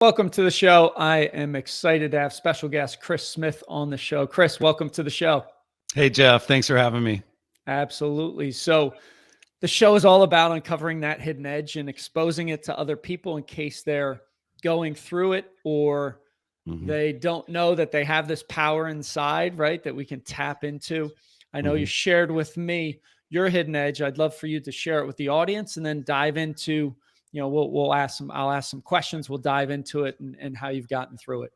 Welcome to the show. I am excited to have special guest Chris Smith on the show. Chris, welcome to the show. Hey, Jeff. Thanks for having me. Absolutely. So, the show is all about uncovering that hidden edge and exposing it to other people in case they're going through it or they don't know that they have this power inside, right? That we can tap into. I know you shared with me your hidden edge. I'd love for you to share it with the audience and then dive into, I'll ask some questions. We'll dive into it and how you've gotten through it.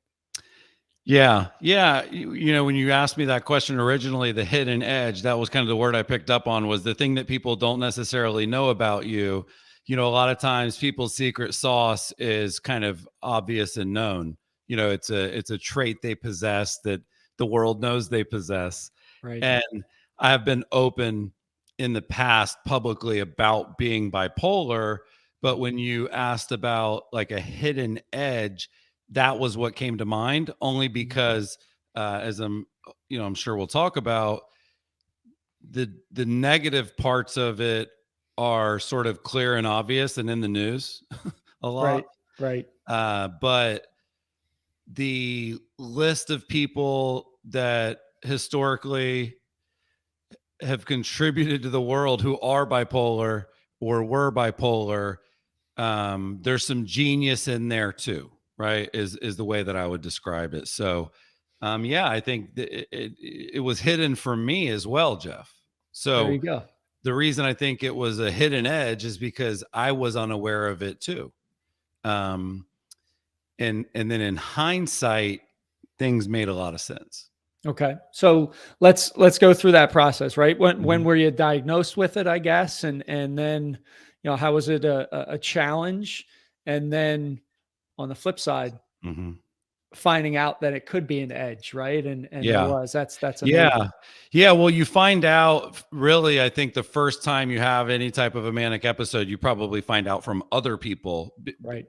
Yeah. When you asked me that question originally, the hidden edge, that was kind of the word I picked up on, was the thing that people don't necessarily know about you. A lot of times people's secret sauce is kind of obvious and known. It's a trait they possess that the world knows they possess. Right. And I have been open in the past publicly about being bipolar, but when you asked about like a hidden edge, that was what came to mind, only because as I'm sure we'll talk about, the negative parts of it are sort of clear and obvious and in the news a lot. Right. But the list of people that historically have contributed to the world who are bipolar or were bipolar, there's some genius in there too, right? Is the way that I would describe it. So, I think it was hidden from me as well, Jeff. There So you go. the reason I think it was a hidden edge is because I was unaware of it too. And then in hindsight, things made a lot of sense. Okay. So let's go through that process, right? When were you diagnosed with it, I guess? And then, how was it a challenge? And then on the flip side, finding out that it could be an edge, right? And it was. That's amazing. Yeah. Well, you find out really, I think the first time you have any type of a manic episode, you probably find out from other people, Right.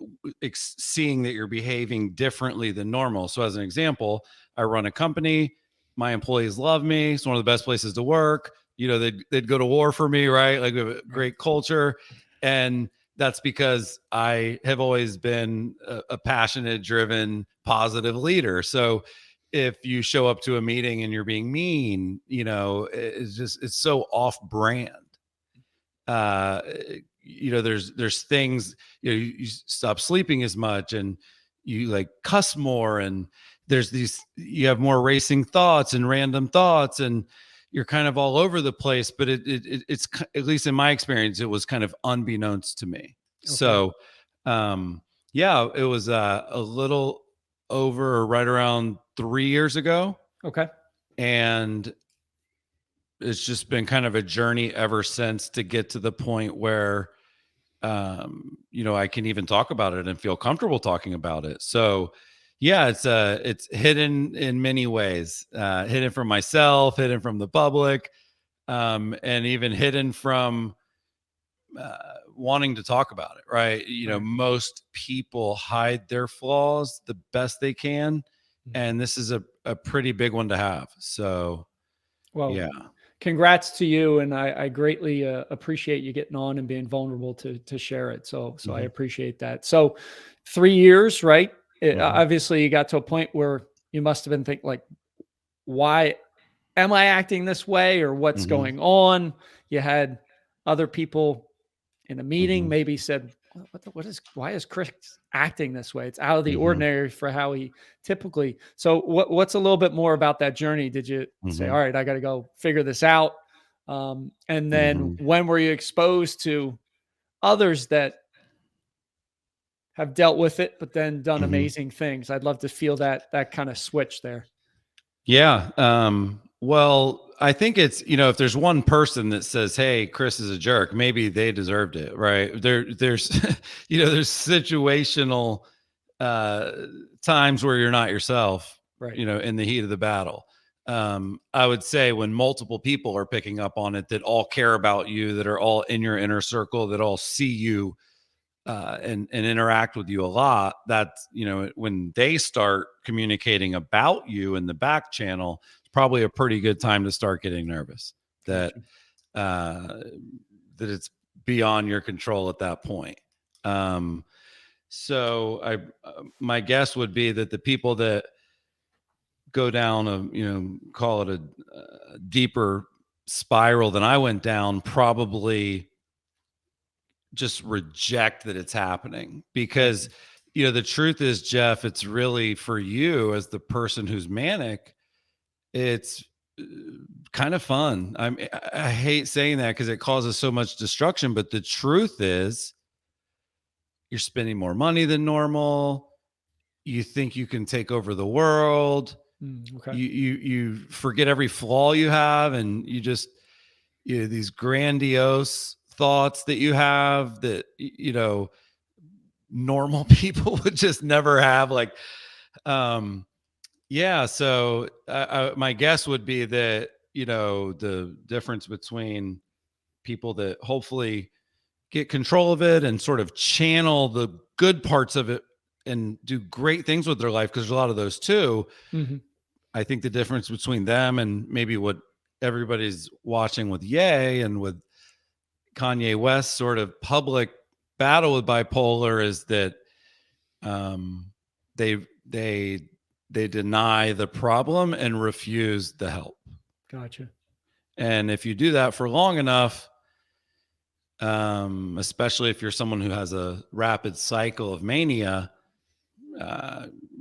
seeing that you're behaving differently than normal. So as an example, I run a company. My employees love me. It's one of the best places to work. They'd go to war for me, right? Like we have a great culture. And that's because I have always been a passionate, driven, positive leader. So if you show up to a meeting and you're being mean, it's so off brand. There's things, you stop sleeping as much and you like cuss more, and you have more racing thoughts and random thoughts, and you're kind of all over the place. But it's, at least in my experience, it was kind of unbeknownst to me. Okay. So, it was a little over or right around 3 years ago. Okay. And it's just been kind of a journey ever since to get to the point where, I can even talk about it and feel comfortable talking about it. So it's hidden in many ways, hidden from myself, hidden from the public, and even hidden from wanting to talk about it. Right. Most people hide their flaws the best they can. And this is a pretty big one to have. So, well, congrats to you. And I greatly appreciate you getting on and being vulnerable to share it. So I appreciate that. So 3 years, right? Obviously you got to a point where you must've been thinking like, why am I acting this way, or what's going on? You had other people in a meeting maybe said, why is Chris acting this way? It's out of the ordinary for how he typically. So what's a little bit more about that journey? Did you say, all right, I got to go figure this out? And then when were you exposed to others that have dealt with it, but then done amazing things? I'd love to feel that kind of switch there. Yeah. Well, I think it's, if there's one person that says, hey, Chris is a jerk, maybe they deserved it, right? There's, there's situational times where you're not yourself, right? In the heat of the battle. I would say when multiple people are picking up on it, that all care about you, that are all in your inner circle, that all see you and interact with you a lot, that's, when they start communicating about you in the back channel, it's probably a pretty good time to start getting nervous that it's beyond your control at that point. So my guess would be that the people that go down call it a deeper spiral than I went down probably just reject that it's happening, because the truth is, Jeff, it's really for you as the person who's manic, it's uh, kind of fun. I hate saying that because it causes so much destruction, but the truth is you're spending more money than normal. You think you can take over the world. Okay. You forget every flaw you have, and these grandiose thoughts that you have that normal people would just never have. Like, yeah. So my guess would be that the difference between people that hopefully get control of it and sort of channel the good parts of it and do great things with their life, because there's a lot of those too. Mm-hmm. I think the difference between them and maybe what everybody's watching with Ye and with Kanye West's sort of public battle with bipolar is that they they they deny the problem and refuse the help. Gotcha. And if you do that for long enough, especially if you're someone who has a rapid cycle of mania,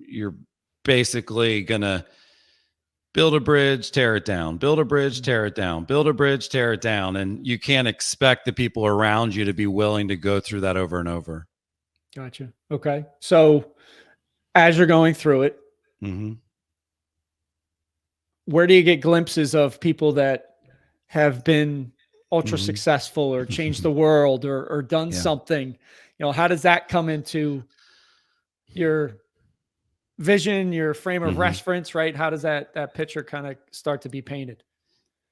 you're basically gonna build a bridge, tear it down, build a bridge, tear it down, build a bridge, tear it down. And you can't expect the people around you to be willing to go through that over and over. Gotcha. Okay. So as you're going through it, where do you get glimpses of people that have been ultra successful or changed the world or done something? How does that come into your vision, your frame of reference, right? How does that picture kind of start to be painted?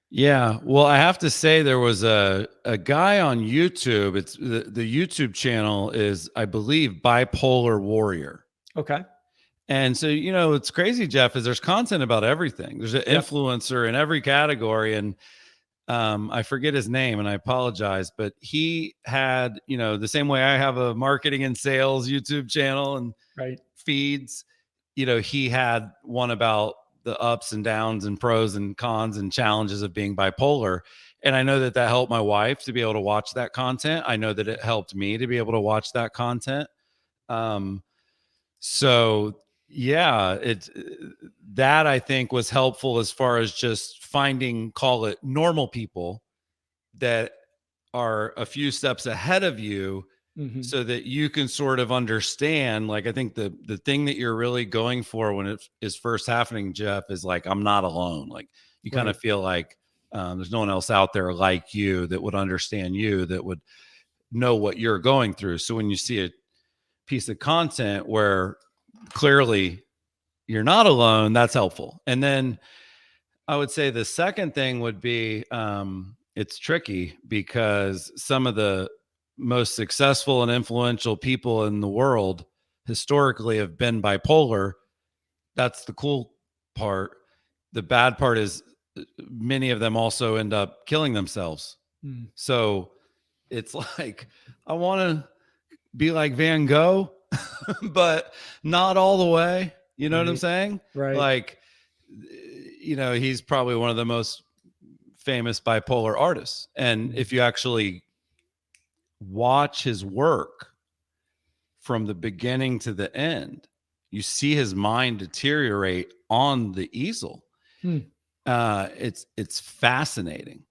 Yeah. Well, I have to say there was a guy on YouTube. It's the YouTube channel is, I believe, Bipolar Warrior. Okay. And so, it's crazy, Jeff, is there's content about everything. There's an influencer in every category. And I forget his name and I apologize, but he had, the same way I have a marketing and sales YouTube channel and feeds, he had one about the ups and downs and pros and cons and challenges of being bipolar. And I know that helped my wife to be able to watch that content. I know that it helped me to be able to watch that content. So yeah, that I think was helpful as far as just finding, call it normal people that are a few steps ahead of you, so that you can sort of understand. Like, I think the thing that you're really going for when it is first happening, Jeff, is like, I'm not alone. Like, you kind of feel like there's no one else out there like you that would understand you, that would know what you're going through. So when you see a piece of content where clearly you're not alone, that's helpful. And then I would say the second thing would be, it's tricky because some of the most successful and influential people in the world historically have been bipolar. That's the cool part. The bad part is many of them also end up killing themselves. So it's like, I want to be like Van Gogh, but not all the way. You know what I'm saying? Right. Like, he's probably one of the most famous bipolar artists. And if you actually watch his work from the beginning to the end, you see his mind deteriorate on the easel. It's fascinating.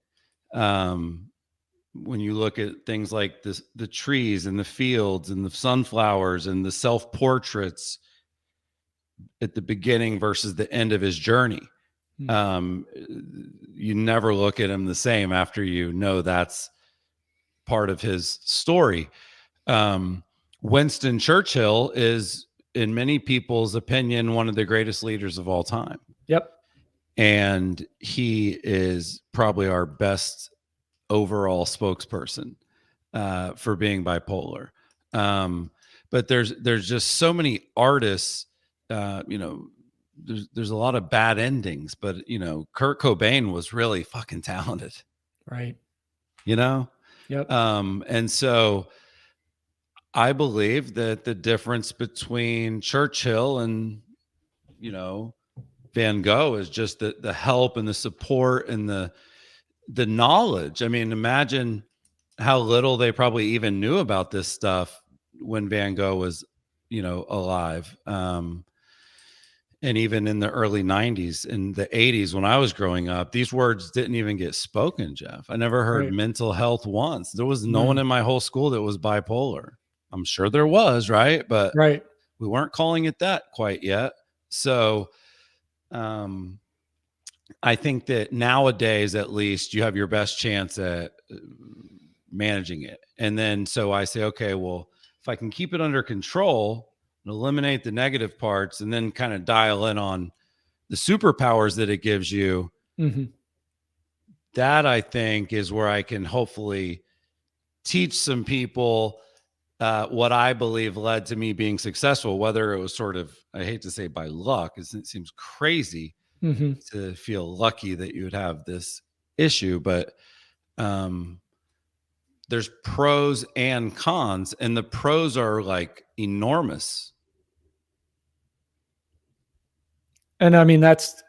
When you look at things like this, the trees and the fields and the sunflowers and the self-portraits at the beginning versus the end of his journey, you never look at him the same after that's part of his story. Winston Churchill is, in many people's opinion, one of the greatest leaders of all time. Yep. And he is probably our best overall spokesperson for being bipolar. But there's just so many artists, there's a lot of bad endings, but Kurt Cobain was really fucking talented. Right. Yep. And so I believe that the difference between Churchill and, Van Gogh is just the help and the support and the knowledge. I mean, imagine how little they probably even knew about this stuff when Van Gogh was, alive. And even in the early 90s, in the 80s, when I was growing up, these words didn't even get spoken, Jeff. I never heard Right. mental health once. There was no one Mm. in my whole school that was bipolar. I'm sure there was, right? But Right. we weren't calling it that quite yet. So, um, I think that nowadays, at least, you have your best chance at managing it. And then, so I say, okay, well, if I can keep it under control and eliminate the negative parts and then kind of dial in on the superpowers that it gives you, Mhm. that I think is where I can hopefully teach some people what I believe led to me being successful, whether it was sort of, I hate to say by luck, it seems crazy Mhm. to feel lucky that you would have this issue, but um, there's pros and cons, and the pros are like enormous. And I mean, that's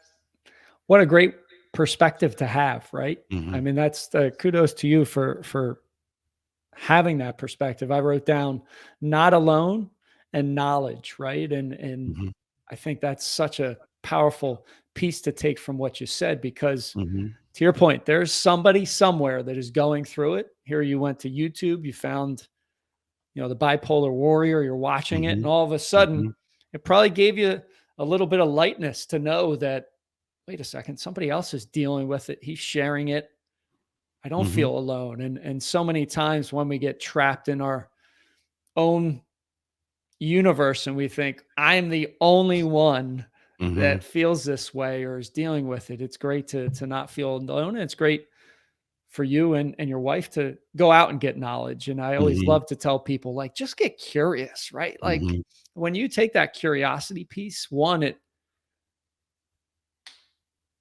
what a great perspective to have, right? I Hmm. mean, that's the kudos to you for having that perspective. I wrote down not alone and knowledge, right? And Hmm. I think that's such a powerful piece to take from what you said because Hmm. to your point, there's somebody somewhere that is going through it. Here you went to YouTube, you found, the bipolar warrior, you're watching it, and Hmm. all of a sudden, Hmm. it probably gave you a little bit of lightness to know that, wait a second, somebody else is dealing with it. He's sharing it. I don't Hmm. feel alone. And so many times when we get trapped in our own universe and we think, I'm the only one Hmm. that feels this way or is dealing with it, it's great to not feel alone. And it's great for you and your wife to go out and get knowledge. And I always Hmm. love to tell people, like, just get curious, right? Like, Hmm. when you take that curiosity piece, one, it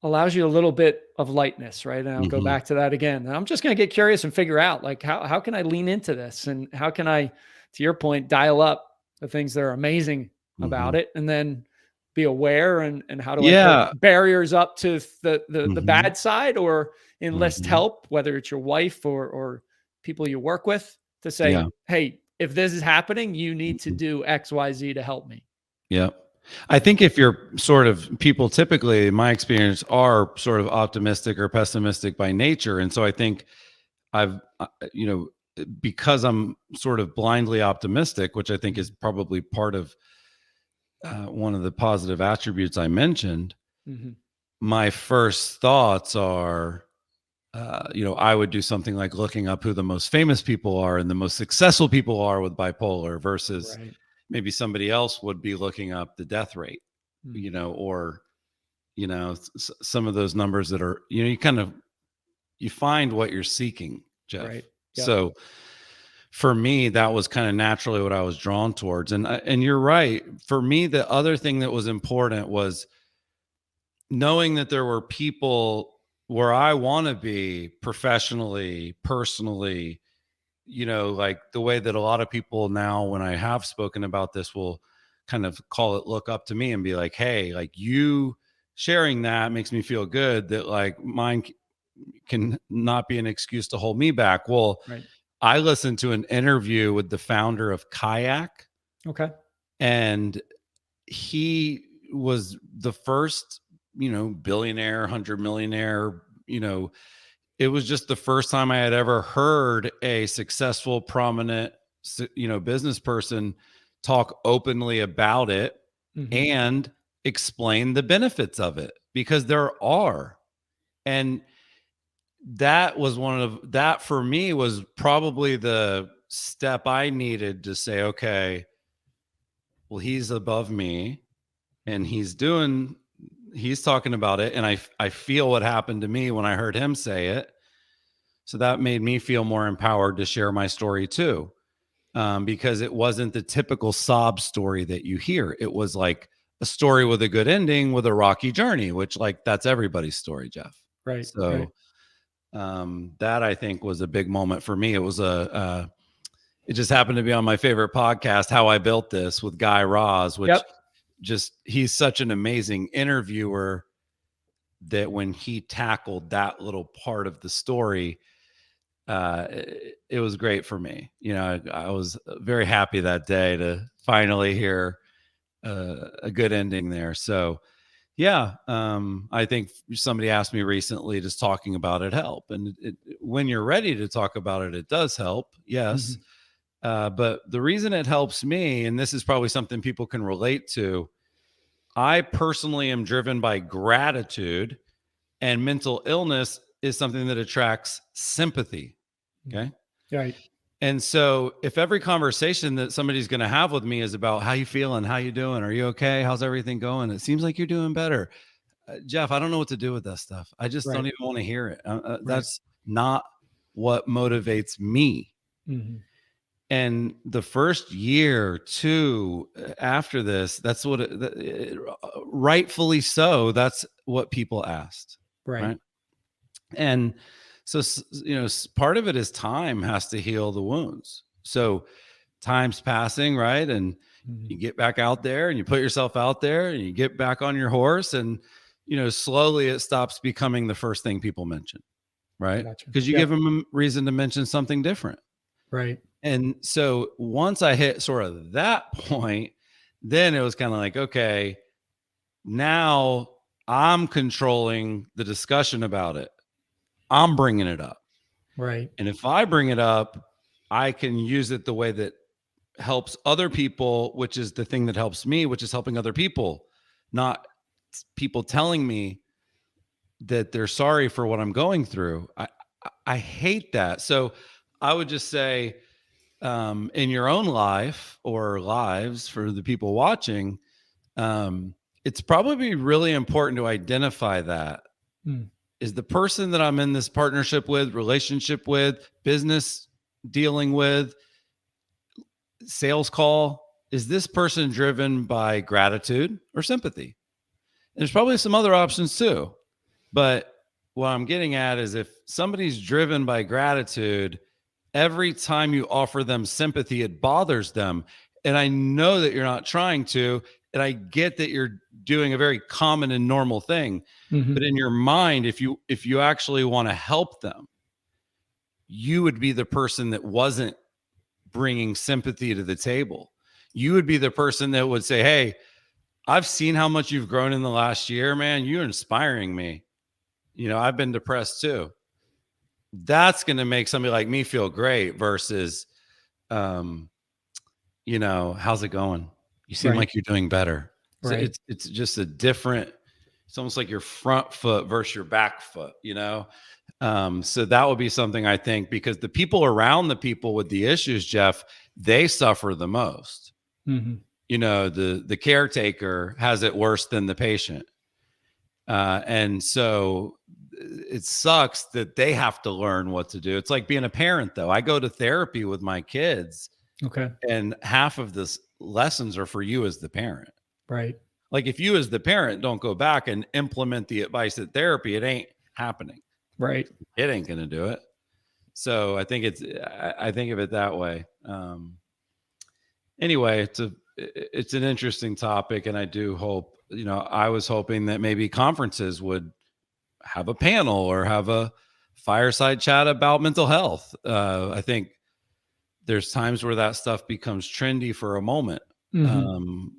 allows you a little bit of lightness, right? And I'll go Hmm. back to that again. And I'm just going to get curious and figure out, like, how can I lean into this, and how can I, to your point, dial up the things that are amazing Hmm. about it, and then be aware, and how do I put Yeah. barriers up to the Hmm. bad side, or enlist Hmm. help, whether it's your wife or people you work with, to say, Yeah. hey, if this is happening, you need to Mhm. do XYZ to help me. Yeah. I think if you're sort of people typically, in my experience, are sort of optimistic or pessimistic by nature. And so I think I've, because I'm sort of blindly optimistic, which I think is Mhm. probably part of one of the positive attributes I mentioned, Mhm. my first thoughts are, I would do something like looking up who the most famous people are and the most successful people are with bipolar versus Right. maybe somebody else would be looking up the death rate, Mm. or, some of those numbers that are, you find what you're seeking, Jeff. Right. Yep. So for me, that was kind of naturally what I was drawn towards. And you're right. For me, the other thing that was important was knowing that there were people where I want to be professionally, personally, like the way that a lot of people now, when I have spoken about this, will kind of call it look up to me and be like, hey, like you sharing that makes me feel good that like mine can not be an excuse to hold me back. Well, Right. I listened to an interview with the founder of Kayak, Okay. and he was the first, billionaire, 100 millionaire, it was just the first time I had ever heard a successful, prominent, business person talk openly about it Mhm. and explain the benefits of it, because there are. And that was that for me was probably the step I needed to say, okay, well, he's above me and Mhm. he's talking about it. And I feel what happened to me when I heard him say it. So that made me feel more empowered to share my story too, because it wasn't the typical sob story that you hear. It was like a story with a good ending with a rocky journey, which like that's everybody's story, Jeff. Right. Right. So that I think was a big moment for me. It was it just happened to be on my favorite podcast, How I Built This, with Guy Raz, which Yep. just, he's such an amazing interviewer that when he tackled that little part of the story, it was great for me. You know, I was very happy that day to finally hear a good ending there. So yeah, I think somebody asked me recently, does talking about it help? And when you're ready to talk about it, it does help. Yes. Mhm. But the reason it helps me, and this is probably something people can relate to, I personally am driven by gratitude, and mental illness is something that attracts sympathy. Mhm. Okay. Right. And so if every conversation that somebody's going to have with me is about how you feeling, how you doing, are you okay, how's everything going, it seems like you're doing better. Jeff, I don't know what to do with that stuff. I just don't Right. even want to hear it. Right. That's not what motivates me. Mhm. And the first year, two after this, that's what rightfully so. That's what people asked, Right. right? And so, part of it is time has to heal the wounds. So time's passing, right? And Mhm. you get back out there and you put yourself out there and you get back on your horse, and slowly it stops becoming the first thing people mention, right? Gotcha. Because you give Yep. them a reason to mention something different. Right. And so once I hit sort of that point, then it was kind of like, okay, now I'm controlling the discussion about it. I'm bringing it up. Right. And if I bring it up, I can use it the way that helps other people, which is the thing that helps me, which is helping other people, not people telling me that they're sorry for what I'm going through. I hate that. So I would just say, in your own life or lives for the people watching, it's probably really important to identify that. Mm. Is the person that I'm in this partnership with, relationship with, business dealing with, sales call, is this person driven by gratitude or sympathy? There's probably some other options too. But what I'm getting at is, if somebody's driven by gratitude, every time you offer them sympathy, it bothers them. And I know that you're not trying to, and I get that you're doing a very common and normal thing. But Mhm. in your mind, if you actually want to help them, you would be the person that wasn't bringing sympathy to the table. You would be the person that would say, "Hey, I've seen how much you've grown in the last year, man. You're inspiring me. I've been depressed too." That's going to make somebody like me feel great versus, um, how's it going? You seem Right. like you're doing better. So Right. it's just a different, it's almost like your front foot versus your back foot, so that would be something, I think, because the people around the people with the issues, Jeff, they suffer the most. Mhm. The caretaker has it worse than the patient. And so it sucks that they have to learn what to do. It's like being a parent, though. I go to therapy with my kids, Okay. and half of the lessons are for you as the parent. Right. Like, if you as the parent don't go back and implement the advice at therapy, it ain't happening. Right. It ain't going to do it. So I think I think of it that way. Anyway, it's an interesting topic, and I do hope, I was hoping that maybe conferences would have a panel or have a fireside chat about mental health. I think there's times where that stuff becomes trendy for a moment. Mhm. Um,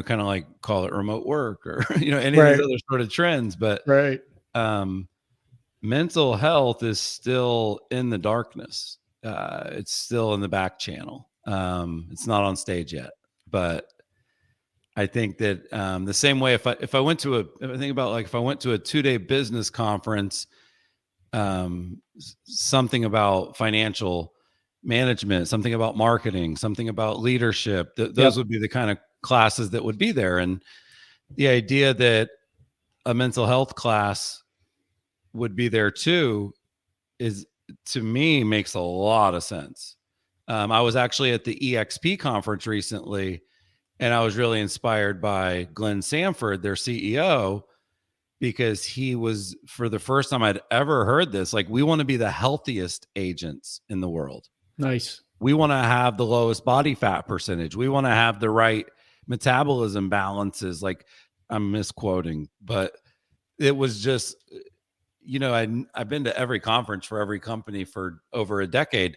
kind of like, call it remote work, or any of these Right. other sort of trends, but Right. um, mental health is still in the darkness. It's still in the back channel. It's not on stage yet, but I think that, the same way, if I went to if I think about, like, if I went to a 2-day business conference, something about financial management, something about marketing, something about leadership, those Yep. would be the kind of classes that would be there. And the idea that a mental health class would be there too is, to me, makes a lot of sense. I was actually at the EXP conference recently, and I was really inspired by Glenn Sanford, their CEO, because he was, for the first time I'd ever heard this, like, we want to be the healthiest agents in the world. Nice. we want to have the lowest body fat percentage. We want to have the right metabolism balances. Like, I'm misquoting, but it was just, I've been to every conference for every company for over a decade.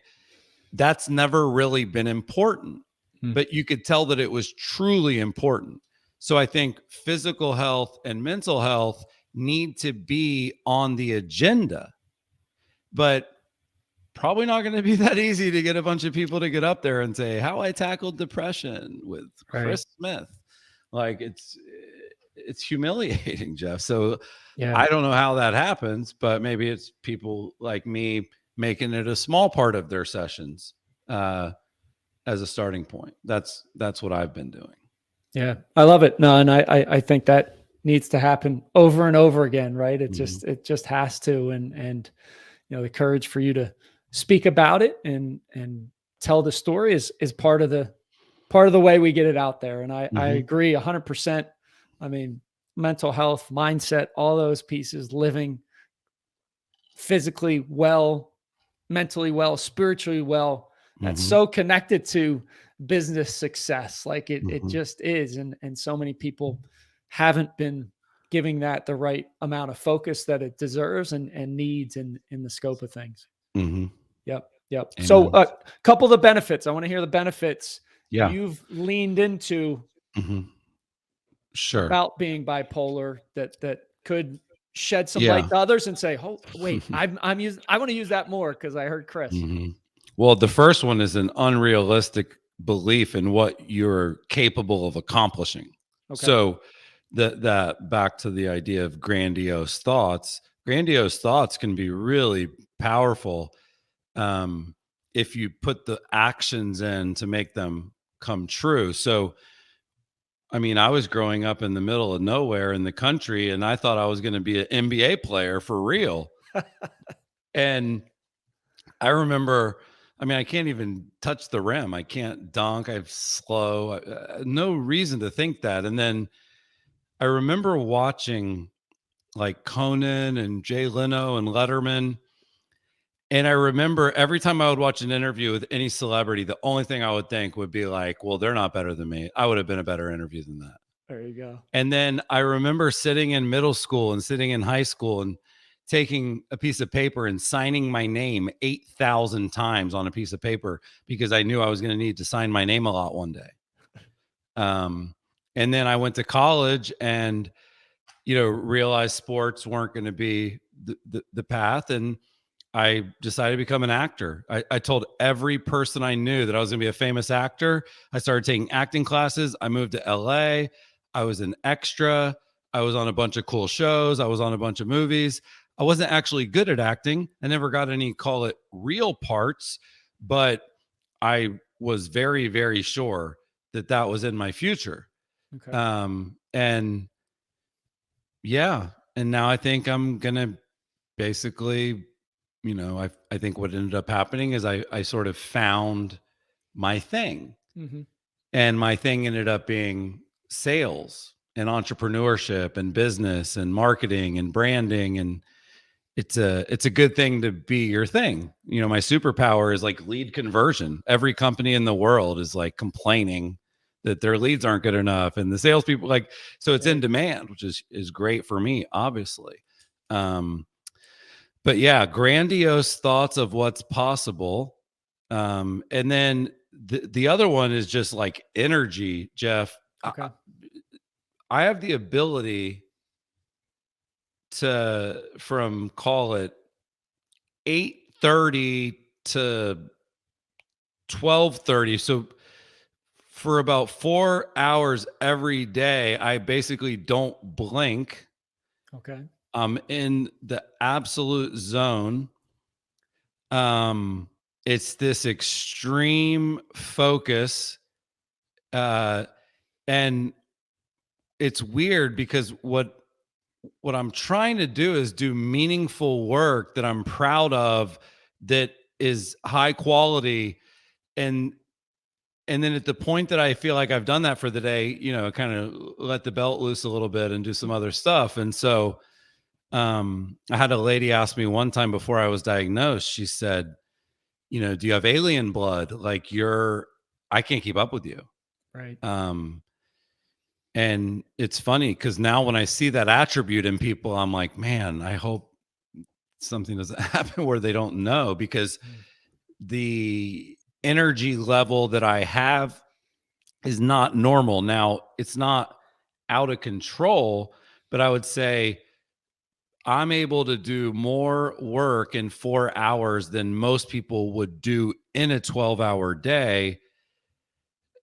That's never really been important, but you could tell that it was truly important. So I think physical health and mental health need to be on the agenda, but probably not going to be that easy to get a bunch of people to get up there and say how I tackled depression with Right. Chris Smith. Like, it's humiliating, Jeff. So Yeah. I don't know how that happens, but maybe it's people like me making it a small part of their sessions as a starting point. That's what I've been doing. Yeah. I love it. No, and I think that needs to happen over and over again, right? It just has to. And the courage for you to speak about it and tell the story is part of the way we get it out there. And I agree 100%. I mean, mental health, mindset, all those pieces, living physically well, mentally well, spiritually well, that's so connected to business success. Like it just is. And so many people haven't been giving that the right amount of focus that it deserves and needs in the scope of things. Yep. Yep. So Amen. a couple of the benefits. I want to hear the benefits Yeah. you've leaned into Sure. about being bipolar that could shed some light Yeah. to others and say, "Oh, wait, I want to use that more because I heard Chris." Well, the first one is an unrealistic belief in what you're capable of accomplishing. Okay. So that back to the idea of grandiose thoughts. Grandiose thoughts can be really powerful if you put the actions in to make them come true. So, I mean, I was growing up in the middle of nowhere in the country, and I thought I was going to be an NBA player for real. And I remember, I mean, I can't even touch the rim. I can't dunk. I'm slow. No reason to think that. And then I remember watching like Conan and Jay Leno and Letterman. And I remember every time I would watch an interview with any celebrity, the only thing I would think would be like, well, they're not better than me. I would have been a better interview than that. There you go. And then I remember sitting in middle school and sitting in high school and taking a piece of paper and signing my name 8,000 times on a piece of paper because I knew I was going to need to sign my name a lot one day. And then I went to college and, realized sports weren't going to be the path. And I decided to become an actor. I told every person I knew that I was going to be a famous actor. I started taking acting classes. I moved to LA. I was an extra. I was on a bunch of cool shows. I was on a bunch of movies. I wasn't actually good at acting. I never got any, call it real parts, but I was very, very sure that was in my future. Okay. And yeah. And now I think I'm going to basically, I think what ended up happening is I sort of found my thing. And my thing ended up being sales and entrepreneurship and business and marketing and branding. And it's a good thing to be your thing. My superpower is like lead conversion. Every company in the world is like complaining that their leads aren't good enough. And the salespeople so it's in demand, which is great for me, obviously. But yeah, grandiose thoughts of what's possible. And then the other one is just like energy, Jeff. Okay. I have the ability from call it 8:30 to 12:30. So for about 4 hours every day, I basically don't blink. Okay. I'm in the absolute zone. It's this extreme focus. And it's weird because what I'm trying to do is do meaningful work that I'm proud of, that is high quality. And then at the point that I feel like I've done that for the day, kind of let the belt loose a little bit and do some other stuff. And so I had a lady ask me one time before I was diagnosed, she said, do you have alien blood? Like I can't keep up with you. Right. And it's funny because now when I see that attribute in people, I'm like, man, I hope something doesn't happen where they don't know, because the energy level that I have is not normal. Now, it's not out of control, but I would say I'm able to do more work in 4 hours than most people would do in a 12-hour day.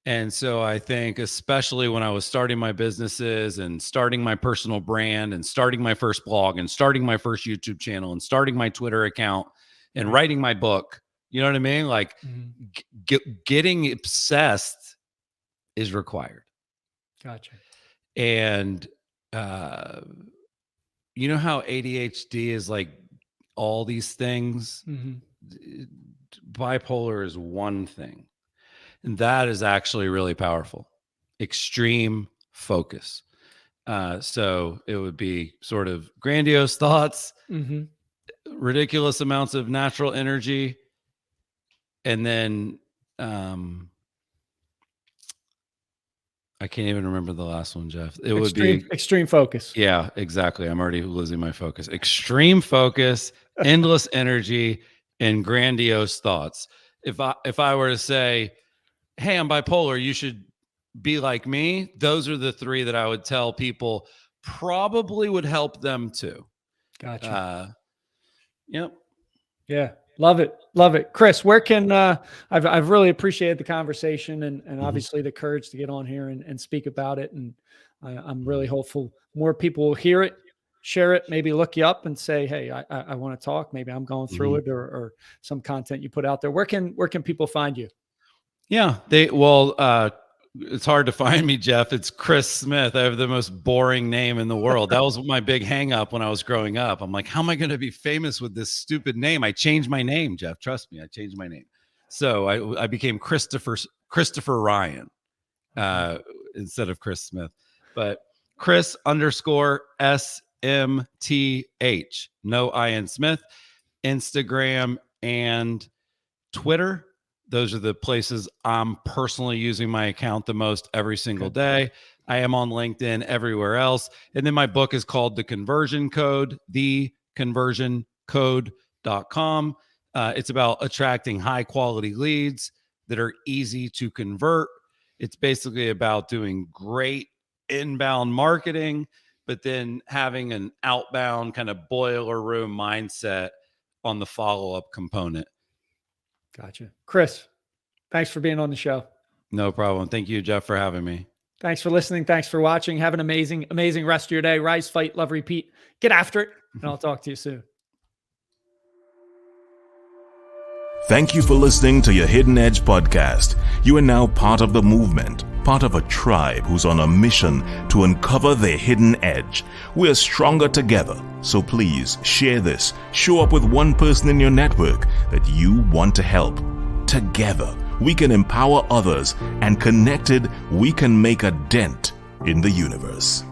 And so I think, especially when I was starting my businesses and starting my personal brand and starting my first blog and starting my first YouTube channel and starting my Twitter account and writing my book, you know what I mean? Like getting obsessed is required. Gotcha. And you know how ADHD is like all these things? Bipolar is one thing. And that is actually really powerful. Extreme focus. So it would be sort of grandiose thoughts, ridiculous amounts of natural energy, and then I can't even remember the last one, Jeff. It would be extreme focus. Yeah, exactly. I'm already losing my focus. Extreme focus, endless energy, and grandiose thoughts. If I were to say, hey, I'm bipolar, you should be like me, those are the three that I would tell people probably would help them too. Gotcha. Yep. Yeah. Love it. Love it. Chris, where can, I've really appreciated the conversation and obviously the courage to get on here and speak about it. And I'm really hopeful more people will hear it, share it, maybe look you up and say, hey, I want to talk. Maybe I'm going through it or some content you put out there. Where can people find you? Yeah, it's hard to find me, Jeff. It's Chris Smith. I have the most boring name in the world. That was my big hang up when I was growing up. I'm like, how am I going to be famous with this stupid name? I changed my name, Jeff. Trust me, I changed my name. So I became Christopher Ryan instead of Chris Smith. But Chris_SMTH, no I in Smith, Instagram and Twitter. Those are the places I'm personally using my account the most every single day. I am on LinkedIn, everywhere else. And then my book is called The Conversion Code, theconversioncode.com. It's about attracting high quality leads that are easy to convert. It's basically about doing great inbound marketing, but then having an outbound kind of boiler room mindset on the follow-up component. Gotcha. Chris, thanks for being on the show. No problem. Thank you, Jeff, for having me. Thanks for listening. Thanks for watching. Have an amazing, amazing rest of your day. Rise, fight, love, repeat. Get after it. And I'll talk to you soon. Thank you for listening to your Hidden Edge podcast. You are now part of the movement, part of a tribe who's on a mission to uncover their hidden edge. We're stronger together, so please share this. Show up with one person in your network that you want to help. Together, we can empower others, and connected, we can make a dent in the universe.